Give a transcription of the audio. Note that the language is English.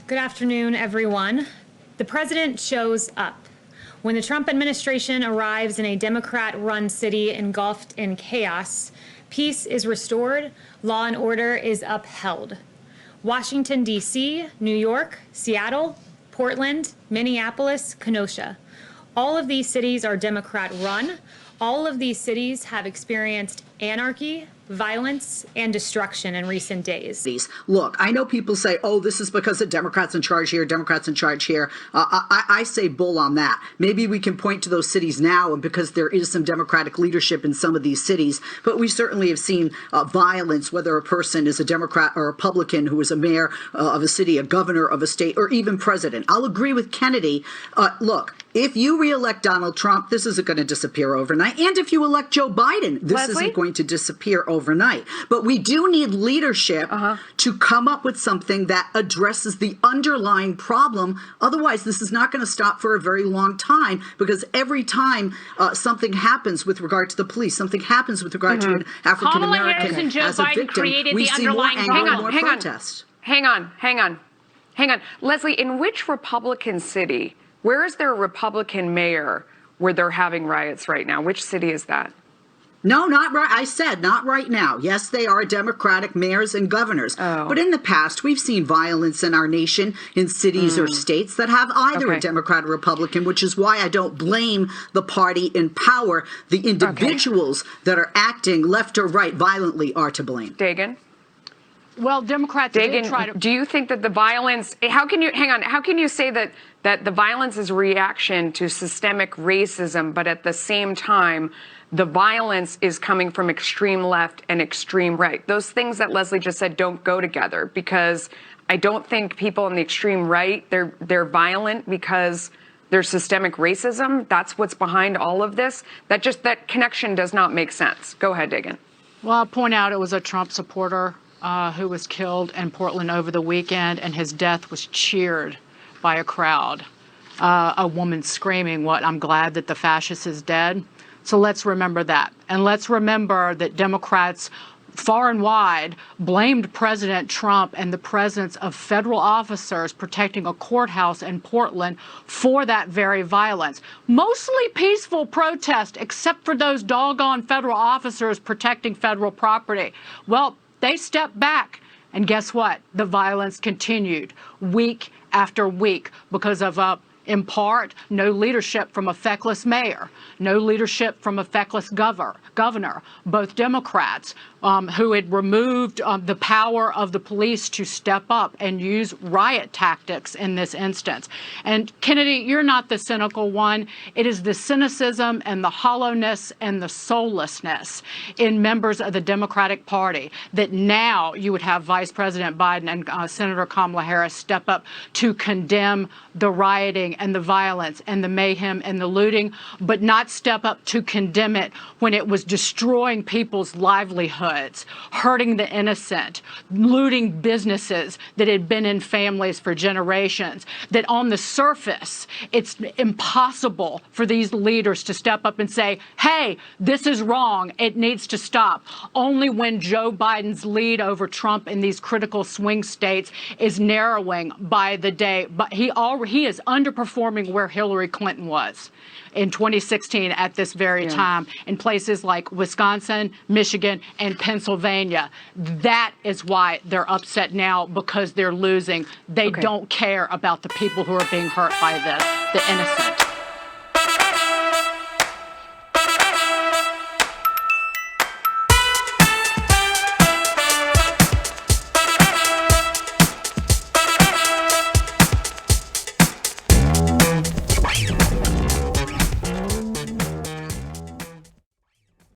Good afternoon, everyone. The president shows up. When the Trump administration arrives in a Democrat-run city engulfed in chaos, peace is restored, law and order is upheld. Washington, D.C., New York, Seattle, Portland, Minneapolis, Kenosha. All of these cities are Democrat-run. All of these cities have experienced anarchy, violence, and destruction in recent days. Look, I know people say, oh, this is because the Democrats in charge here, Democrats in charge here. I say bull on that. Maybe we can point to those cities now, and because there is some Democratic leadership in some of these cities, but we certainly have seen violence, whether a person is a Democrat or a Republican who is a mayor of a city, a governor of a state, or even president. I'll agree with Kennedy. Look, if you reelect Donald Trump, this isn't going to disappear overnight. And if you elect Joe Biden, this isn't going to disappear overnight. But we do need leadership to come up with something that addresses the underlying problem. Otherwise, this is not going to stop for a very long time, because every time something happens with regard to the police, something happens with regard to an African American as a victim, we see more anger and more protest. Hang on. Leslie, in which Republican city, where is there a Republican mayor where they're having riots right now? Which city is that? No, not right. I said not right now. Yes, they are Democratic mayors and governors. But in the past, we've seen violence in our nation in cities or states that have either a Democrat or Republican, which is why I don't blame the party in power. The individuals that are acting left or right violently are to blame. Dagan? Well, Democrats did try to... Do you think that the violence... How can you say that the violence is a reaction to systemic racism, but at the same time, the violence is coming from extreme left and extreme right? Those things that Leslie just said don't go together, because I don't think people on the extreme right, they're violent because there's systemic racism. That's what's behind all of this. That connection does not make sense. Go ahead, Dagan. Well, I'll point out it was a Trump supporter who was killed in Portland over the weekend, and his death was cheered by a crowd. A woman screaming, I'm glad that the fascist is dead. So let's remember that. And let's remember that Democrats far and wide blamed President Trump and the presence of federal officers protecting a courthouse in Portland for that very violence. Mostly peaceful protest, except for those doggone federal officers protecting federal property. Well, they stepped back. And guess what? The violence continued week after week because of in part, no leadership from a feckless mayor, no leadership from a feckless governor, both Democrats who had removed the power of the police to step up and use riot tactics in this instance. And Kennedy, you're not the cynical one. It is the cynicism and the hollowness and the soullessness in members of the Democratic Party that now you would have Vice President Biden and Senator Kamala Harris step up to condemn the rioting and the violence and the mayhem and the looting, but not step up to condemn it when it was destroying people's livelihoods, hurting the innocent, looting businesses that had been in families for generations, that on the surface, it's impossible for these leaders to step up and say, hey, this is wrong, it needs to stop. Only when Joe Biden's lead over Trump in these critical swing states is narrowing by the day, but he is underperforming where Hillary Clinton was in 2016 at this very time in places like Wisconsin, Michigan, and Pennsylvania. That is why they're upset now, because they're losing. They don't care about the people who are being hurt by this, the innocent.